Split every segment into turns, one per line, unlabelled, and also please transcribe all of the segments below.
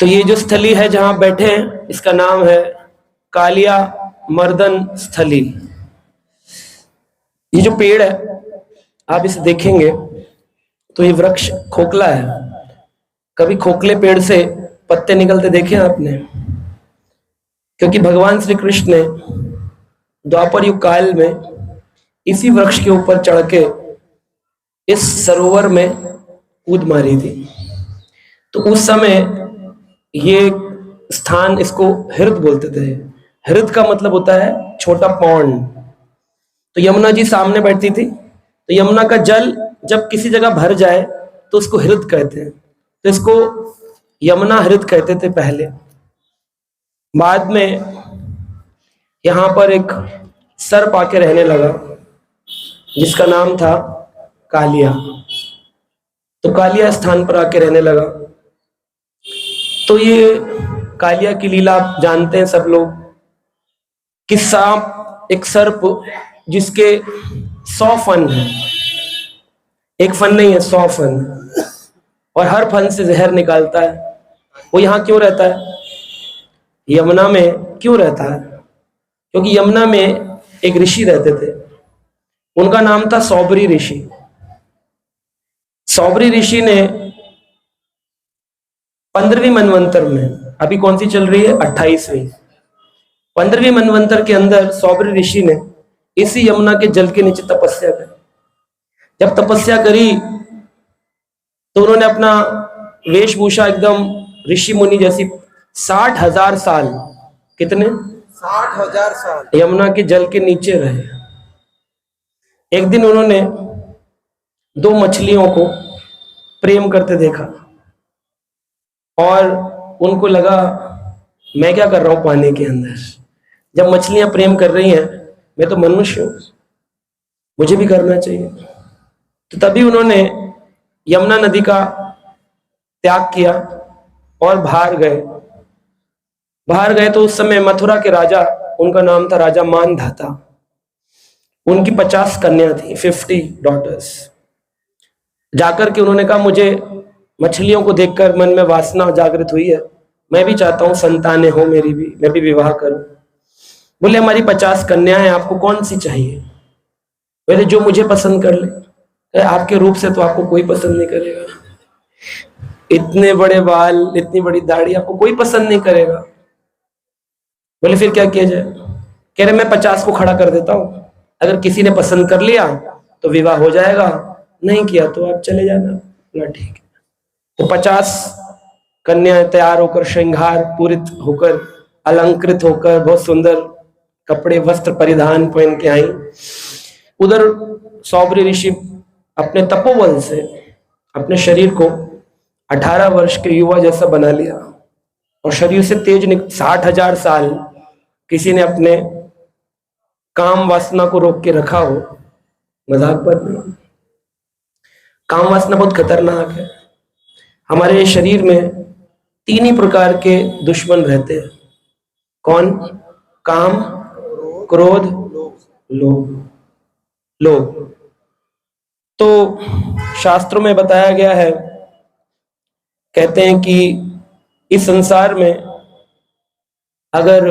तो ये जो स्थली है जहां बैठे हैं इसका नाम है कालिया मर्दन स्थली। ये जो पेड़ है आप इसे देखेंगे तो ये वृक्ष खोखला है। कभी खोखले पेड़ से पत्ते निकलते देखे आपने? क्योंकि भगवान श्री कृष्ण ने द्वापर युग काल में इसी वृक्ष के ऊपर चढ़ के इस सरोवर में कूद मारी थी। तो उस समय ये स्थान इसको हृद बोलते थे। हृद का मतलब होता है छोटा पौंड। तो यमुना जी सामने बैठती थी, तो यमुना का जल जब किसी जगह भर जाए तो उसको हृद कहते हैं। तो इसको यमुना हृद कहते थे पहले। बाद में यहां पर एक सर्प आके रहने लगा जिसका नाम था कालिया। तो कालिया स्थान पर आके रहने लगा। तो ये कालिया की लीला आप जानते हैं सब लोग कि सांप एक सर्प जिसके 100 फन है, एक फन नहीं है 100 फन, और हर फन से जहर निकालता है। वो यहाँ क्यों रहता है? यमुना में क्यों रहता है? क्योंकि यमुना में एक ऋषि रहते थे, उनका नाम था सौबरी ऋषि। सौबरी ऋषि ने 15वीं मनवंतर में, अभी कौन सी चल रही है? 28वीं। 15वीं मनवंतर के अंदर सौबरी ऋषि ने इसी यमुना के जल के नीचे तपस्या करी। जब तपस्या करी तो उन्होंने अपना वेशभूषा एकदम ऋषि मुनि जैसी 60,000 साल, कितने?
60,000 साल
यमुना के जल के नीचे रहे। एक दिन उन्होंने 2 मछलियों को प्रेम करते देखा और उनको लगा मैं क्या कर रहा हूं पानी के अंदर। जब मछलियां प्रेम कर रही हैं, मैं तो मनुष्य हूं, मुझे भी करना चाहिए। तो तभी उन्होंने यमुना नदी का त्याग किया और बाहर गए। बाहर गए तो उस समय मथुरा के राजा, उनका नाम था राजा मानधाता, उनकी 50 कन्या थी, 50 डॉटर्स। जाकर के उन्होंने कहा मुझे मछलियों को देखकर मन में वासना जागृत हुई है, मैं भी चाहता हूं संतानें हो मेरी भी, मैं भी विवाह करूं। बोले हमारी 50 कन्या है, आपको कौन सी चाहिए? बोले जो मुझे पसंद कर ले। आपके रूप से तो आपको कोई पसंद नहीं करेगा, इतने बड़े बाल, इतनी बड़ी दाढ़ी, आपको कोई पसंद नहीं करेगा। बोले फिर क्या किया जाए? कह रहे मैं 50 को खड़ा कर देता हूं, अगर किसी ने पसंद कर लिया तो विवाह हो जाएगा, नहीं किया तो आप चले जाना। बोला ठीक है। तो 50 कन्याएं तैयार होकर, श्रृंगार पूरित होकर, अलंकृत होकर, बहुत सुंदर कपड़े वस्त्र परिधान पहन के आई। उधर सौबरी ऋषि अपने तपोबल से अपने शरीर को 18 वर्ष के युवा जैसा बना लिया और शरीर से तेज 60,000 साल किसी ने अपने काम वासना को रोक के रखा हो, मजाक बात नहीं। काम वासना बहुत खतरनाक है। हमारे शरीर में 3 ही प्रकार के दुश्मन रहते हैं। कौन? काम, क्रोध, लोभ। लोभ तो शास्त्रों में बताया गया है, कहते हैं कि इस संसार में अगर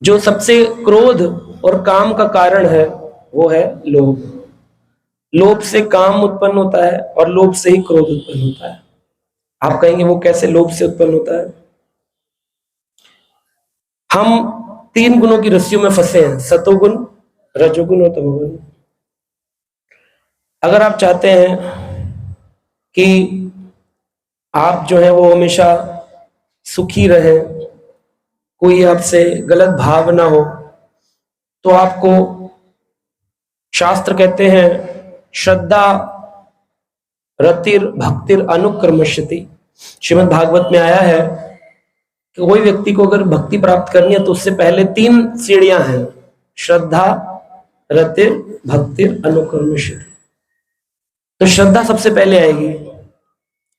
जो सबसे क्रोध और काम का कारण है वो है लोभ। लोभ से काम उत्पन्न होता है और लोभ से ही क्रोध उत्पन्न होता है। आप कहेंगे वो कैसे लोभ से उत्पन्न होता है? हम 3 गुणों की रस्सियों में फंसे हैं, सतोगुण, रजोगुण और तमोगुण। अगर आप चाहते हैं कि आप जो है वो हमेशा सुखी रहे, कोई आपसे गलत भाव ना हो, तो आपको शास्त्र कहते हैं श्रद्धा रतिर भक्तिर अनुक्रमशति। श्रीमद् भागवत में आया है कि कोई व्यक्ति को अगर भक्ति प्राप्त करनी है तो उससे पहले 3 सीढ़ियां हैं, श्रद्धा, रतिर, भक्तिर, अनुक्रमशति। तो श्रद्धा सबसे पहले आएगी,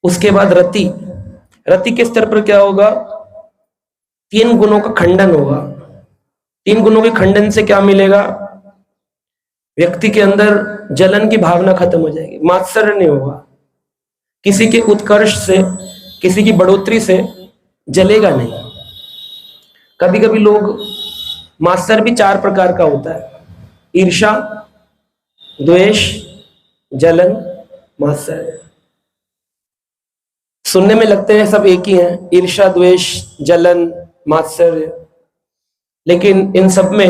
उसके बाद रति। रति के स्तर पर क्या होगा? 3 गुणों का खंडन होगा। 3 गुणों के खंडन से क्या मिलेगा? व्यक्ति के अंदर जलन की भावना खत्म हो जाएगी, मात्सर्य नहीं होगा, किसी के उत्कर्ष से, किसी की बढ़ोतरी से जलेगा नहीं। कभी कभी लोग, मात्सर्य भी 4 प्रकार का होता है, ईर्ष्या, द्वेष, जलन, मात्सर्य। सुनने में लगते हैं सब एक ही हैं, ईर्ष्या, द्वेष, जलन, मात्सर्य, लेकिन इन सब में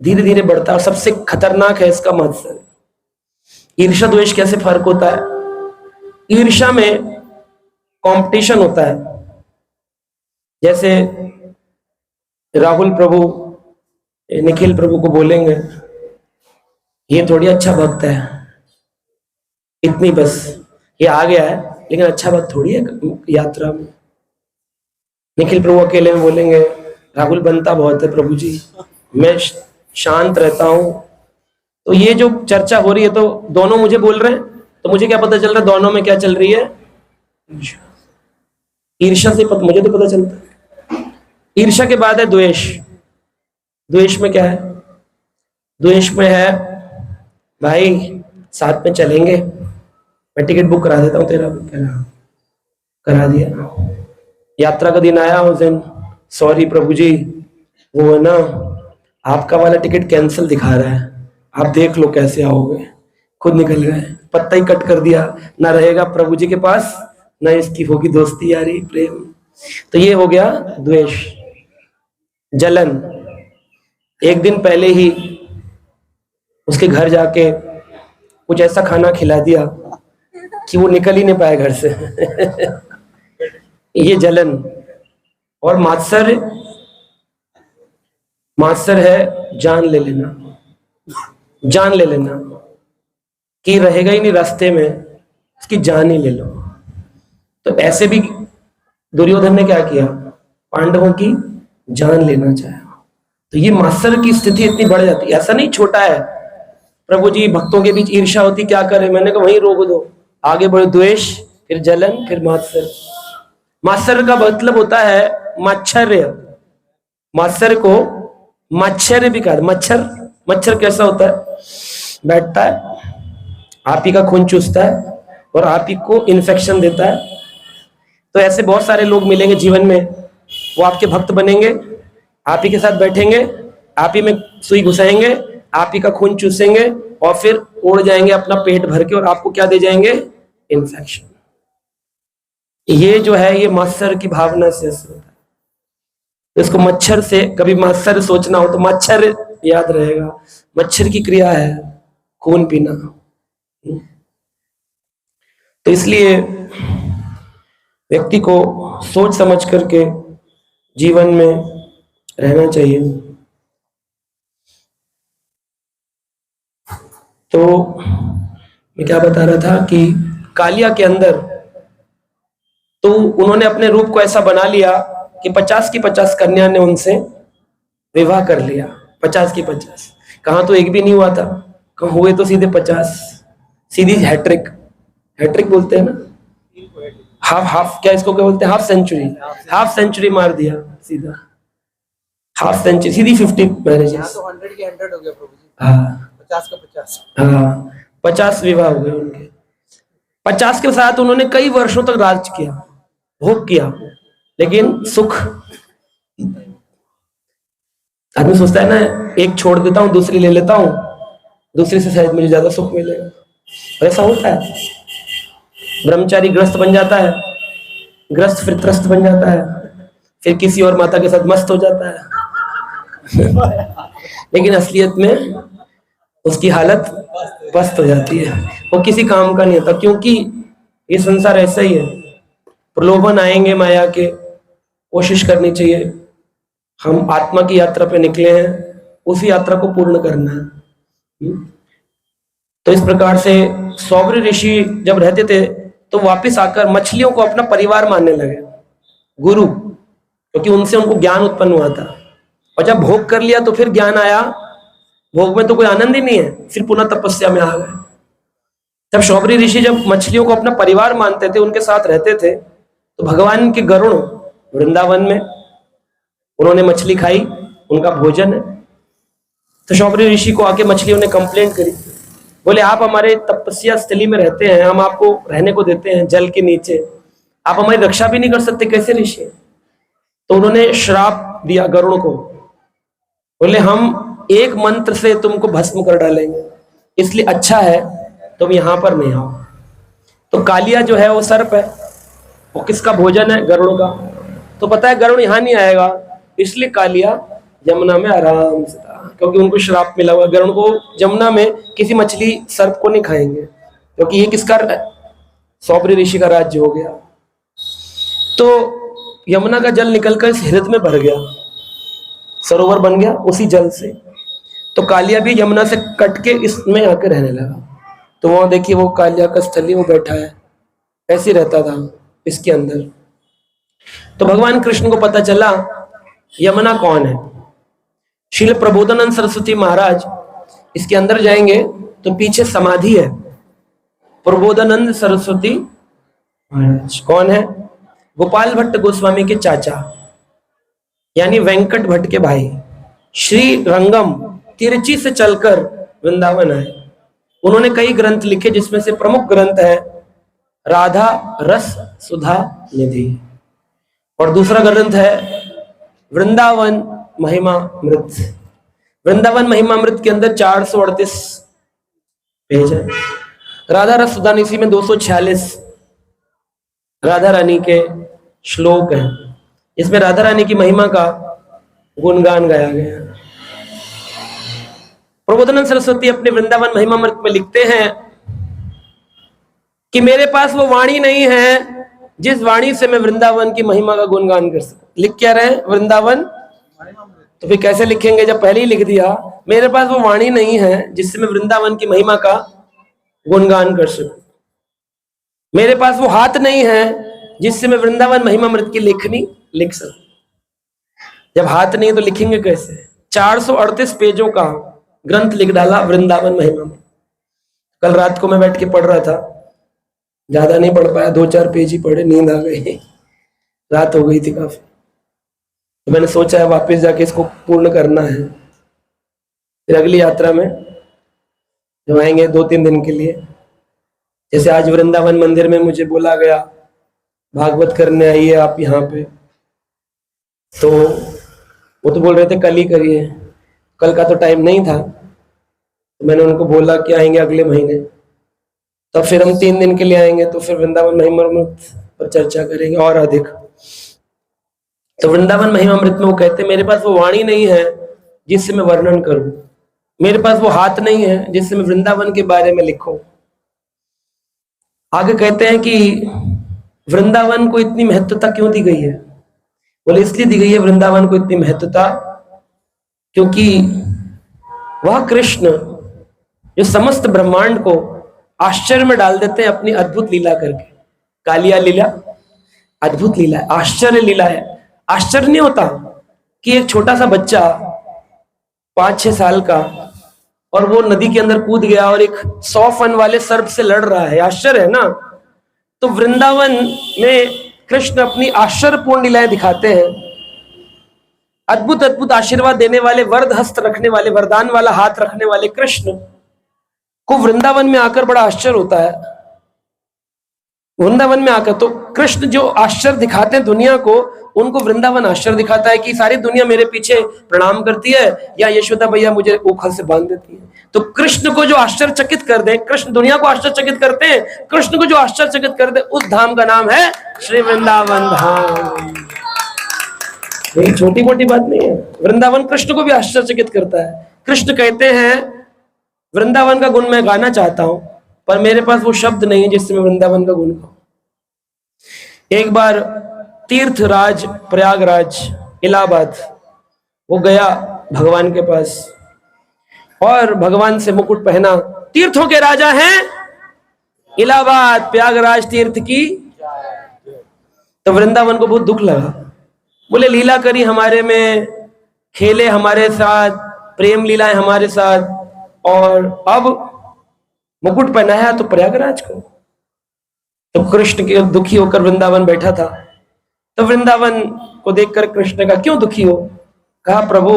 धीरे धीरे बढ़ता है और सबसे खतरनाक है इसका मात्सर्य। ईर्ष्या द्वेष कैसे फर्क होता है? ईर्ष्या में कंपटीशन होता है। जैसे राहुल प्रभु निखिल प्रभु को बोलेंगे, ये थोड़ी अच्छा भक्त है, इतनी बस ये आ गया है, लेकिन अच्छा भक्त थोड़ी है यात्रा में। निखिल प्रभु अकेले में बोलेंगे, राहुल बनता बहुत है प्रभु जी, मैं शांत रहता हूं। तो ये जो चर्चा हो रही है, तो दोनों मुझे बोल रहे हैं, तो मुझे क्या पता चल रहा है दोनों में क्या चल रही है? ईर्ष्या से मुझे तो पता चलता है। ईर्ष्या के बाद है द्वेष। द्वेष में क्या है? द्वेष में है, भाई साथ में चलेंगे, मैं टिकट बुक करा देता हूँ तेरा, करा दिया, यात्रा का दिन आया उस दिन, सॉरी प्रभु जी, वो है ना आपका वाला टिकट कैंसिल दिखा रहा है, आप देख लो कैसे आओगे। खुद निकल गए, पत्ता ही कट कर दिया, ना रहेगा प्रभु जी के पास, ना इसकी होगी दोस्ती यारी प्रेम। तो ये हो गया द्वेष। जलन, एक दिन पहले ही उसके घर जाके कुछ ऐसा खाना खिला दिया कि वो निकल ही नहीं पाए घर से। ये जलन। और मात्सर्य, मात्सर्य है जान ले लेना, जान ले लेना कि रहेगा ही नहीं रास्ते में, उसकी जान ही ले लो। तो ऐसे भी दुर्योधन ने क्या किया? पांडवों की जान लेना चाहा। तो ये मात्सर्य की स्थिति इतनी बढ़ जाती है। ऐसा नहीं छोटा है, प्रभु जी भक्तों के बीच ईर्ष्या होती, क्या करें? मैंने कहा वहीं रोक दो, आगे बढ़ो, द्वेष, फिर जलन, फिर मात्सर्य। मात्सर्य का मतलब होता है माच्छर्य। मात्सर्य को माच्छर्य भी कहा। मच्छर, मच्छर कैसा होता है? बैठता है, आप ही का खून चूसता है और आप ही को इन्फेक्शन देता है। तो ऐसे बहुत सारे लोग मिलेंगे जीवन में, वो आपके भक्त बनेंगे, आप ही के साथ बैठेंगे, आप ही में सुई घुसाएंगे, आप ही का खून चूसेंगे और फिर उड़ जाएंगे अपना पेट भर के, और आपको क्या दे जाएंगे? इन्फेक्शन। ये जो है ये मात्सर्य की भावना से होता है। इसको मच्छर से कभी मात्सर्य सोचना हो तो मच्छर याद रहेगा। मच्छर की क्रिया है खून पीना। तो इसलिए व्यक्ति को सोच समझ करके जीवन में रहना चाहिए। तो मैं क्या बता रहा था कि कालिया के अंदर तो उन्होंने अपने रूप को ऐसा बना लिया कि 50 की 50 कन्या ने उनसे विवाह कर लिया। 50 की 50, कहाँ तो एक भी नहीं हुआ था, कहाँ हुए तो सीधे 50, सीधी हैट्रिक। हैट्रिक बोलते हैं ना, हाफ हाफ, क्या इसको क्या बोलते हैं? Half century. हाफ सेंचुरी मार दिया सीधा, हाफ सेंचुरी, सीधी 50 मैरिजेस।
तो 100 के 100 हो गया प्रभु जी।
हाँ
50 का 50।
हाँ, 50 विवाह हो गए उनके। 50 के साथ उन्होंने कई वर्षों तक राज किया, भोग किया, लेकिन सुख। आदमी सोचता है ना, एक छोड़ देता हूं दूसरी ले लेता हूं, दूसरी से शायद मुझे ज्यादा सुख मिलेगा। और ऐसा होता है, ब्रह्मचारी ग्रस्त बन जाता है, ग्रस्त फिर त्रस्त बन जाता है, फिर किसी और माता के साथ मस्त हो जाता है। लेकिन असलियत में उसकी हालत पस्त हो जाती है, वो किसी काम का नहीं होता। क्योंकि ये संसार ऐसा ही है, प्रलोभन आएंगे माया के, कोशिश करनी चाहिए। हम आत्मा की यात्रा पे निकले हैं, उसी यात्रा को पूर्ण करना है। तो इस प्रकार से सौभरी ऋषि जब रहते थे तो वापस आकर मछलियों को अपना परिवार मानने लगे, गुरु, क्योंकि उनसे उनको ज्ञान उत्पन्न हुआ था। और जब भोग कर लिया तो फिर ज्ञान आया, भोग में तो कोई आनंद ही नहीं है, फिर पुनः तपस्या में आ गए। जब सौभरी ऋषि जब मछलियों को अपना परिवार मानते थे, उनके साथ रहते थे, तो भगवान के गरुड़ वृंदावन में, उन्होंने मछली खाई, उनका भोजन है। तो सौभरी ऋषि को आके मछलियों ने कंप्लेंट करी, बोले आप हमारे तपस्या स्थली में रहते हैं, हम आपको रहने को देते हैं जल के नीचे, आप हमारी रक्षा भी नहीं कर सकते, कैसे ऋषि? तो उन्होंने श्राप दिया गरुड़ को, बोले हम एक मंत्र से तुमको भस्म कर डालेंगे, इसलिए अच्छा है तुम यहां पर नहीं आओ। तो कालिया जो है वो सर्प है, वो किसका भोजन है? गरुड़ का। तो पता है गरुड़ यहां नहीं आएगा, इसलिए कालिया यमुना में आराम से था, क्योंकि उनको श्राप मिला हुआ। गरुड़ को यमुना में किसी मछली सर्प को नहीं खाएंगे, क्योंकि ये किसका? सौबरी ऋषि का राज्य हो गया। तो यमुना का जल निकलकर इस हृदय में भर गया, सरोवर बन गया उसी जल से। तो कालिया भी यमुना से कट के इसमें आकर रहने लगा। तो वहां देखिए वो कालिया का स्थली वो बैठा है, ऐसे रहता था इसके अंदर। तो भगवान कृष्ण को पता चला यमुना कौन है। श्रील प्रबोधानंद सरस्वती महाराज इसके अंदर जाएंगे तो पीछे समाधि है। प्रबोधानंद सरस्वती महाराज कौन है? गोपाल भट्ट गोस्वामी के चाचा, यानी वेंकट भट्ट के भाई। श्री रंगम तिरुचि से चलकर वृंदावन आए। उन्होंने कई ग्रंथ लिखे, जिसमें से प्रमुख ग्रंथ है राधा रस सुधा निधि, और दूसरा ग्रंथ है वृंदावन महिमामृत। वृंदावन महिमामृत के अंदर 438 पेज है। राधा रस सुधा निधि में 246 राधा रानी के श्लोक हैं। इसमें राधा रानी की महिमा का गुणगान गाया गया है। प्रबोधानंद सरस्वती अपने वृंदावन महिमामृत में लिखते हैं कि मेरे पास वो वाणी नहीं है जिस वाणी से मैं वृंदावन की महिमा का गुणगान कर सकूं। लिख क्या रहे? वृंदावन। तो फिर कैसे लिखेंगे जब पहले ही लिख दिया? मेरे पास वो वाणी नहीं है जिससे मैं वृंदावन की महिमा का गुणगान कर सकूं। मेरे पास वो हाथ नहीं है जिससे मैं वृंदावन महिमामृत की लेखनी लिख सकूं। जब हाथ नहीं तो लिखेंगे कैसे? 438 पेजों का ग्रंथ लिख डाला वृंदावन महिमामृत। कल रात को मैं बैठ के पढ़ रहा था, ज्यादा नहीं पढ़ पाया, 2-4 पेज ही पढ़े, नींद आ गई, रात हो गई थी काफी। तो मैंने सोचा है वापस जाके इसको पूर्ण करना है। फिर अगली यात्रा में जब आएंगे 2-3 दिन के लिए, जैसे आज वृंदावन मंदिर में मुझे बोला गया भागवत करने आइए आप यहाँ पे, तो वो तो बोल रहे थे कल ही करिए, कल का तो टाइम नहीं था। तो मैंने उनको बोला कि आएंगे अगले महीने, तब फिर हम 3 दिन के लिए आएंगे, तो फिर वृंदावन महिमामृत पर चर्चा करेंगे और अधिक। तो वृंदावन महिमामृत में वो कहते हैं मेरे पास वो वाणी नहीं है जिससे मैं वर्णन करूं, मेरे पास वो हाथ नहीं है जिससे मैं वृंदावन के बारे में लिखूं। आगे कहते हैं कि वृंदावन को इतनी महत्वता क्यों दी गई है? बोले इसलिए दी गई है वृंदावन को इतनी महत्वता क्योंकि वह कृष्ण जो समस्त ब्रह्मांड को आश्चर्य में डाल देते हैं अपनी अद्भुत लीला करके। कालिया लीला अद्भुत लीला है, आश्चर्य लीला है। आश्चर्य नहीं होता कि एक छोटा सा बच्चा 5-6 साल का और वो नदी के अंदर कूद गया और एक 100 फन वाले सर्प से लड़ रहा है, आश्चर्य है ना? तो वृंदावन में कृष्ण अपनी आश्चर्यपूर्ण लीलाएं दिखाते हैं। अद्भुत अद्भुत आशीर्वाद देने वाले, वरद हस्त रखने वाले, वरदान वाला हाथ रखने वाले कृष्ण को वृंदावन में आकर बड़ा आश्चर्य होता है। वृंदावन में आकर तो कृष्ण जो आश्चर्य दिखाते हैं दुनिया को, उनको वृंदावन आश्चर्य दिखाता है कि सारी दुनिया मेरे पीछे प्रणाम करती है या यशोदा भैया मुझे ओखल से बांध देती है। तो कृष्ण को जो आश्चर्यचकित कर दे, कृष्ण दुनिया को आश्चर्यचकित करते हैं, कृष्ण को जो आश्चर्यचकित कर दे उस धाम का नाम है श्री वृंदावन धाम। ये छोटी मोटी बात नहीं है। वृंदावन कृष्ण को भी आश्चर्यचकित करता है। कृष्ण कहते हैं वृंदावन का गुण मैं गाना चाहता हूं, पर मेरे पास वो शब्द नहीं है जिससे मैं वृंदावन का गुण गाऊं। एक बार तीर्थराज प्रयागराज इलाहाबाद वो गया भगवान के पास और भगवान से मुकुट पहना, तीर्थों के राजा हैं इलाहाबाद प्रयागराज तीर्थ की। तो वृंदावन को बहुत दुख लगा, बोले लीला करी हमारे में, खेले हमारे साथ, प्रेम लीलाएं हमारे साथ, और अब मुकुट पहनाया तो प्रयागराज को। तो कृष्ण के दुखी होकर वृंदावन बैठा था। तो वृंदावन को देखकर कृष्ण का क्यों दुखी हो? कहा प्रभु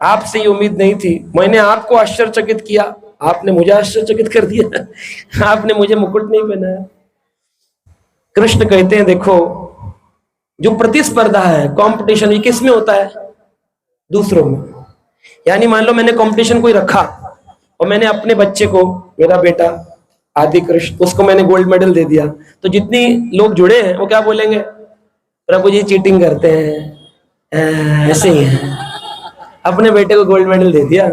आपसे ये उम्मीद नहीं थी, मैंने आपको आश्चर्यचकित किया, आपने मुझे आश्चर्यचकित कर दिया। आपने मुझे मुकुट नहीं पहनाया। कृष्ण कहते हैं देखो, जो प्रतिस्पर्धा है, कंपटीशन, ये किस में होता है? दूसरों में। यानी मान लो मैंने कंपटीशन कोई रखा और मैंने अपने बच्चे को, मेरा बेटा आदि कृष्ण, उसको मैंने गोल्ड मेडल दे दिया, तो जितनी लोग जुड़े हैं वो क्या बोलेंगे? प्रभु जी चीटिंग करते हैं, ऐसे ही है। अपने बेटे को गोल्ड मेडल दे दिया,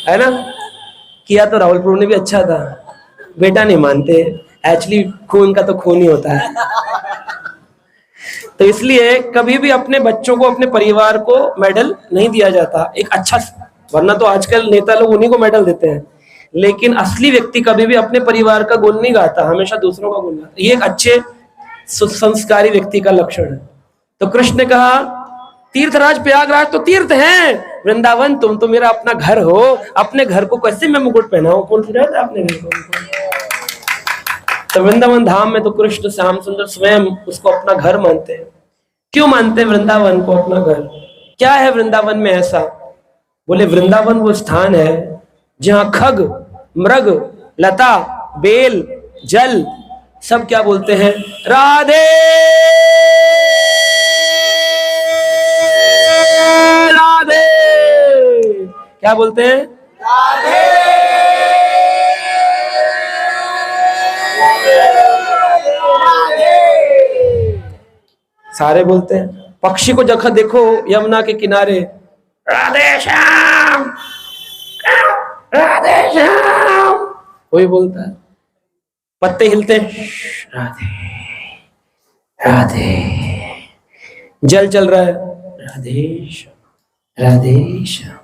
है ना? किया तो राहुल प्रभु ने भी अच्छा था, बेटा नहीं मानते, एक्चुअली खून का तो खून ही होता है। तो इसलिए कभी भी अपने बच्चों को, अपने परिवार को मेडल नहीं दिया जाता एक अच्छा, वरना तो आजकल नेता लोग उन्हीं को मेडल देते हैं, लेकिन असली व्यक्ति कभी भी अपने परिवार का गुण नहीं गाता, हमेशा दूसरों का गुण गाता। ये एक अच्छे संस्कारी व्यक्ति का लक्षण है। तो कृष्ण ने कहा, तीर्थराज प्रयागराज तो तीर्थ है, वृंदावन तुम तो मेरा अपना घर हो, अपने घर को कैसे मैं मुकुट पहनाऊं? कौन सी रहता है अपने घर को? तो वृंदावन धाम में तो कृष्ण श्याम सुंदर स्वयं उसको अपना घर मानते हैं। क्यों मानते हैं वृंदावन को अपना घर? क्या है वृंदावन में ऐसा? बोले वृंदावन वो स्थान है जहां खग, मृग, लता, बेल, जल सब क्या बोलते हैं? राधे राधे। क्या बोलते हैं? राधे। सारे बोलते हैं। पक्षी को जखा देखो यमुना के किनारे, राधे श्याम, राधे श्याम, वही बोलता है। पत्ते हिलते हैं, राधे राधे। जल चल रहा है, राधे श्याम, राधे श्याम,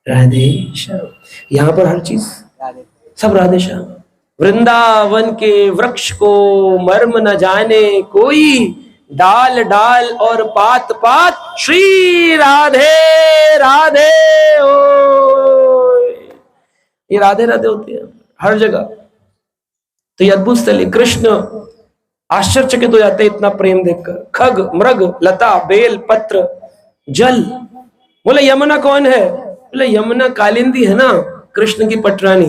राधे श्याम। यहां पर हर चीज सब राधे श्याम। वृंदावन के वृक्ष को मर्म न जाने कोई, डाल डाल और पात पात श्री राधे राधे ओ। ये राधे राधे होती है हर जगह। तो ये अद्भुत स्थल है। कृष्ण आश्चर्यचकित हो जाते इतना प्रेम देखकर। खग, मृग, लता, बेल, पत्र, जल। बोले यमुना कौन है? बोले यमुना कालिंदी है ना, कृष्ण की पटरानी।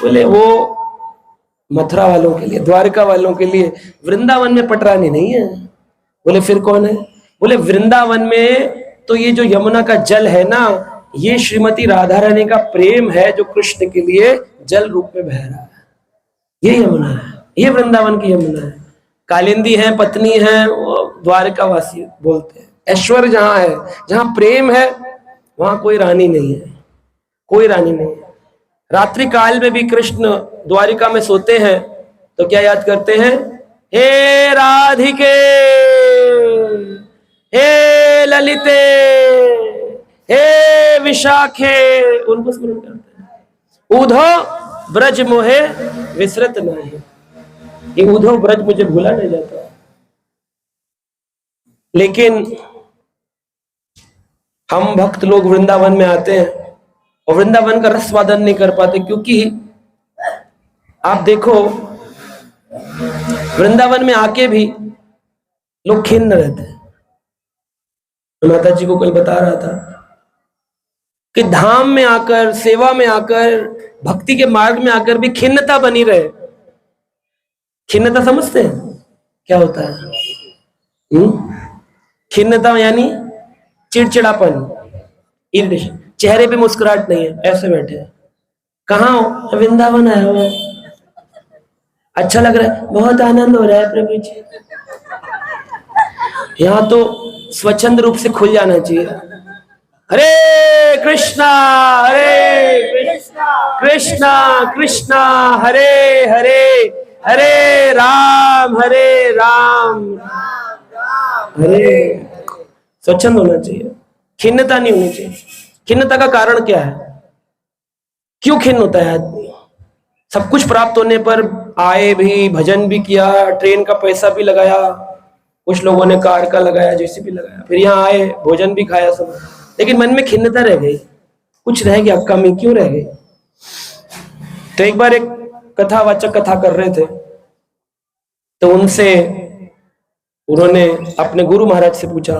बोले वो मथुरा वालों के लिए, द्वारका वालों के लिए, वृंदावन में पटरानी नहीं है। बोले फिर कौन है? बोले वृंदावन में तो ये जो यमुना का जल है ना, ये श्रीमती राधा रानी का प्रेम है जो कृष्ण के लिए जल रूप में बह रहा है। ये यमुना है, ये वृंदावन की यमुना है। कालिंदी है, पत्नी है, वो द्वारका वासी बोलते हैं। ऐश्वर्य जहां है, जहां प्रेम है, वहां कोई रानी नहीं है, कोई रानी नहीं है। रात्रि काल में भी कृष्ण द्वारिका में सोते हैं तो क्या याद करते हैं? हे राधिके, हे ललिते, हे विशाखे, उनको स्मरण करते हैं। उधो ब्रज मोहे विसरत नहीं, ये उधो ब्रज मुझे भूला नहीं जाता। लेकिन हम भक्त लोग वृंदावन में आते हैं और वृंदावन का रसवादन नहीं कर पाते, क्योंकि आप देखो वृंदावन में आके भी लोग खिन्न रहते हैं। माता जी को कल बता रहा था कि धाम में आकर, सेवा में आकर, भक्ति के मार्ग में आकर भी खिन्नता बनी रहे। खिन्नता समझते हैं क्या होता है? खिन्नता यानी चिड़चिड़ापन, इरिटेशन, चेहरे पे मुस्कुराहट नहीं है, ऐसे बैठे हैं। कहाँ हो? वृंदावन आया हुआ है। अच्छा लग रहा है, बहुत आनंद हो रहा है प्रभु जी। यहाँ तो स्वच्छंद रूप से खुल जाना चाहिए। हरे कृष्णा कृष्णा कृष्णा हरे हरे, हरे राम हरे। स्वच्छंद होना चाहिए, खिन्नता नहीं होनी चाहिए। खिन्नता का कारण क्या है? क्यों खिन्न होता है आदमी? सब कुछ प्राप्त होने पर आए भी, भजन भी किया, ट्रेन का पैसा भी लगाया, कुछ लोगों ने कार का लगाया, जैसे भी लगाया, फिर यहाँ आए, भोजन भी खाया सब, लेकिन मन में खिन्नता रह गई, कुछ रह गया, कमी क्यों रह गई? तो एक बार एक कथावाचक कथा कर रहे थे, तो उन्होंने अपने गुरु महाराज से पूछा।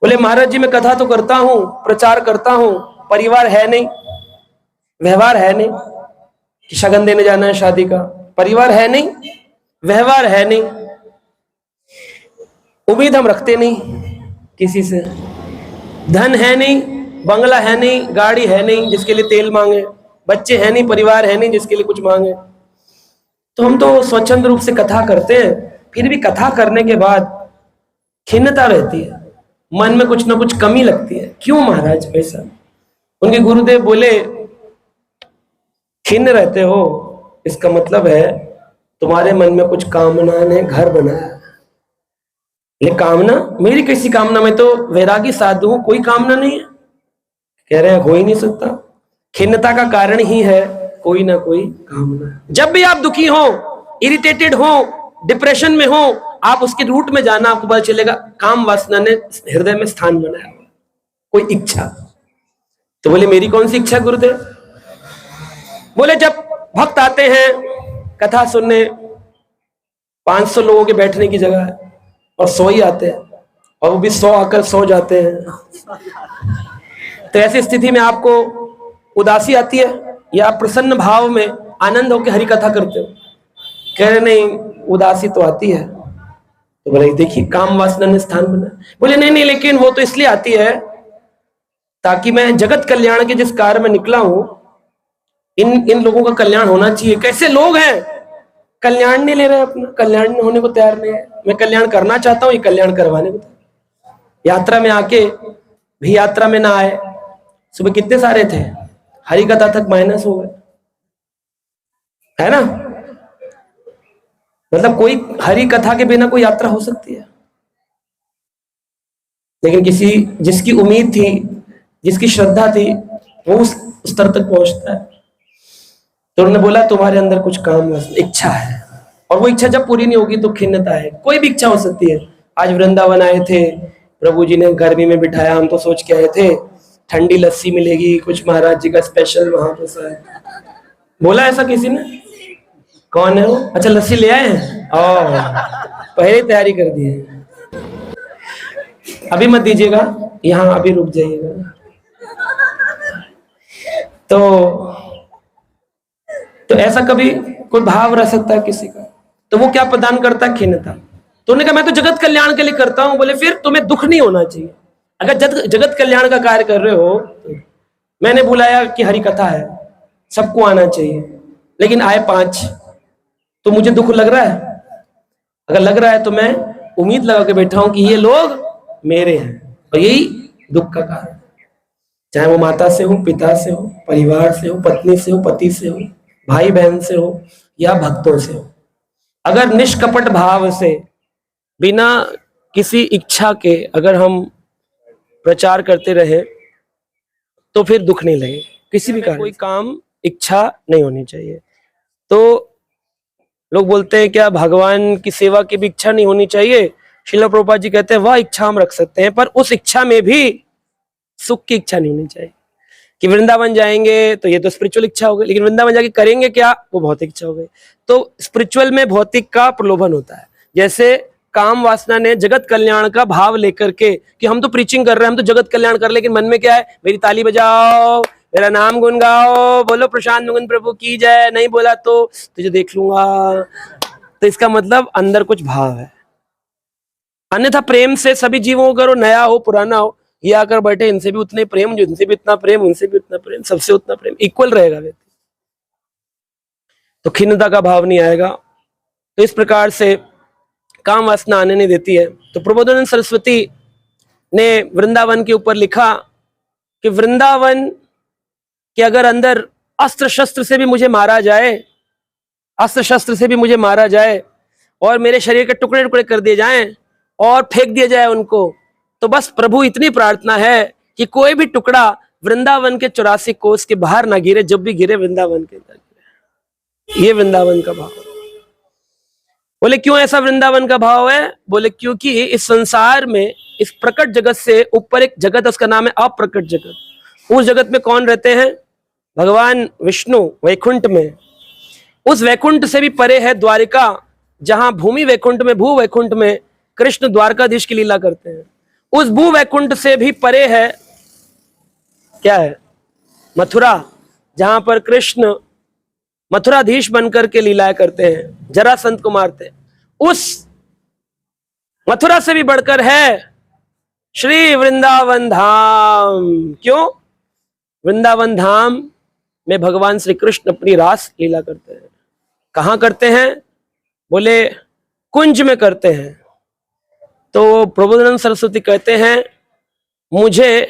बोले महाराज जी, मैं कथा तो करता हूं, प्रचार करता हूं, परिवार है नहीं, व्यवहार है नहीं, कि शगन देने जाना है शादी का, परिवार है नहीं, व्यवहार है नहीं, उम्मीद हम रखते नहीं किसी से, धन है नहीं, बंगला है नहीं, गाड़ी है नहीं जिसके लिए तेल मांगे, बच्चे हैं नहीं, परिवार है नहीं जिसके लिए कुछ मांगे। तो हम तो स्वच्छंद रूप से कथा करते हैं, फिर भी कथा करने के बाद खिन्नता रहती है, मन में कुछ ना कुछ कमी लगती है। क्यों महाराज ऐसा? उनके गुरुदेव बोले, खिन्न रहते हो इसका मतलब है तुम्हारे मन में कुछ कामना ने घर बनाया। ये कामना, मेरी कैसी कामना? मैं तो वैरागी साधु हूं, कोई कामना नहीं है। कह रहे हैं हो ही नहीं सकता, खिन्नता का कारण ही है कोई ना कोई कामना। जब भी आप दुखी हो, इरिटेटेड हो, डिप्रेशन में हो, आप उसके रूट में जाना, आपको पता चलेगा काम वासना ने हृदय में स्थान बनाया, कोई इच्छा। तो बोले मेरी कौन सी इच्छा गुरुदेव? बोले जब भक्त आते हैं कथा सुनने, 500 लोगों के बैठने की जगह है और 100 ही आते हैं, और वो भी 100 आकर 100 जाते हैं, तो ऐसी स्थिति में आपको उदासी आती है या आप प्रसन्न भाव में आनंद होकर हरि कथा करते हो? कह रहे नहीं, उदासी तो आती है। तो बोले देखिए काम वासना ने स्थान बना। बोले नहीं नहीं, लेकिन वो तो इसलिए आती है ताकि मैं जगत कल्याण के जिस कार्य में निकला हूं, इन लोगों का कल्याण होना चाहिए। कैसे लोग हैं कल्याण नहीं ले रहे, अपना कल्याण होने को तैयार नहीं है। मैं कल्याण करना चाहता हूं, ये कल्याण करवाने को तैयार। यात्रा में आके भी यात्रा में ना आए। सुबह कितने सारे थे, हरि कथा तक माइनस हो गए, है ना? मतलब कोई हरि कथा के बिना कोई यात्रा हो सकती है? लेकिन किसी जिसकी उम्मीद थी, जिसकी श्रद्धा थी, वो उस स्तर तक पहुंचता है। तो उन्होंने बोला तुम्हारे अंदर कुछ काम इच्छा है, और वो इच्छा जब पूरी नहीं होगी तो खिन्नता है। कोई भी इच्छा हो सकती है। आज वृंदावन आए थे, प्रभु जी ने गर्मी में बिठाया, हम तो सोच के आए थे ठंडी लस्सी मिलेगी, कुछ महाराज जी का स्पेशल महाप्रसाद। बोला ऐसा किसी ने? कौन है वो? अच्छा लस्सी ले आए हैं, पहले तैयारी कर दी है। अभी मत दीजिएगा, यहाँ अभी रुक जाइएगा। तो ऐसा कभी कोई भाव रह सकता है किसी का, तो वो क्या प्रदान करता है? खिन्नता। तो उन्होंने कहा मैं तो जगत कल्याण के लिए करता हूं। बोले फिर तुम्हें दुख नहीं होना चाहिए। अगर जगत कल्याण का कार्य कर रहे हो, तो मैंने बुलाया कि हरि कथा है, सबको आना चाहिए, लेकिन आए 5, तो मुझे दुख लग रहा है? अगर लग रहा है तो मैं उम्मीद लगा के बैठा हूं कि ये लोग मेरे हैं, और यही दुख का कारण। चाहे वो माता से हो, पिता से हो, परिवार से हो, पत्नी से हो, पति से हो, भाई बहन से हो, या भक्तों से हो। अगर निष्कपट भाव से, बिना किसी इच्छा के अगर हम प्रचार करते रहे, तो फिर दुख नहीं लगे किसी भी कारण। कोई काम इच्छा नहीं होनी चाहिए। तो लोग बोलते हैं क्या भगवान की सेवा की भी इच्छा नहीं होनी चाहिए? श्रील प्रभुपाद जी कहते हैं वह इच्छा हम रख सकते हैं, पर उस इच्छा में भी सुख की इच्छा नहीं होनी चाहिए। कि वृंदावन जाएंगे तो ये तो स्पिरिचुअल इच्छा हो गई, लेकिन वृंदावन जाके करेंगे क्या, वो भौतिक इच्छा हो गई। तो स्पिरिचुअल में भौतिक का प्रलोभन होता है। जैसे काम वासना ने जगत कल्याण का भाव लेकर के कि हम तो प्रीचिंग कर रहे हैं, हम तो जगत कल्याण कर, लेकिन मन में क्या है? मेरी ताली बजाओ, मेरा नाम गुन गाओ, बोलो प्रशांत मुकुंद प्रभु की जय, नहीं बोला तो तुझे देख लूंगा। तो इसका मतलब अंदर कुछ भाव है। अन्यथा प्रेम से सभी जीवों को करो, नया हो पुराना हो, ये आकर बैठे इनसे भी उतने प्रेम, जो इनसे भी इतना प्रेम, उनसे भी उतना प्रेम, सबसे उतना प्रेम, इक्वल रहेगा व्यक्ति, तो खिन्नता का भाव नहीं आएगा। तो इस प्रकार से काम वासना आने नहीं देती है। तो प्रबोधानंद सरस्वती ने वृंदावन के ऊपर लिखा कि वृंदावन के अगर अंदर अस्त्र शस्त्र से भी मुझे मारा जाए, अस्त्र शस्त्र से भी मुझे मारा जाए, और मेरे शरीर के टुकड़े टुकड़े कर दिए जाएं और फेंक दिया जाए उनको, तो बस प्रभु इतनी प्रार्थना है कि कोई भी टुकड़ा वृंदावन के 84 कोस के बाहर ना गिरे, जब भी गिरे वृंदावन के अंदर गिरे। ये वृंदावन का भाव। बोले क्यों ऐसा वृंदावन का भाव है? बोले क्योंकि इस संसार में, इस प्रकट जगत से ऊपर एक जगत, उसका नाम है अप्रकट जगत। उस जगत में कौन रहते हैं? भगवान विष्णु वैकुंठ में। उस वैकुंठ से भी परे है द्वारिका, जहां भूमि वैकुंठ में, भू वैकुंठ में कृष्ण द्वारकाधीश की लीला करते हैं। उस भू वैकुंठ से भी परे है, क्या है? मथुरा, जहां पर कृष्ण मथुराधीश बनकर के लीलाएं करते हैं, जरासंध को मारते हैं। उस मथुरा से भी बढ़कर है श्री वृंदावन धाम। क्यों? वृंदावन धाम में भगवान श्री कृष्ण अपनी रास लीला करते हैं। कहां करते हैं? बोले कुंज में करते हैं। तो प्रबोधानंद सरस्वती कहते हैं मुझे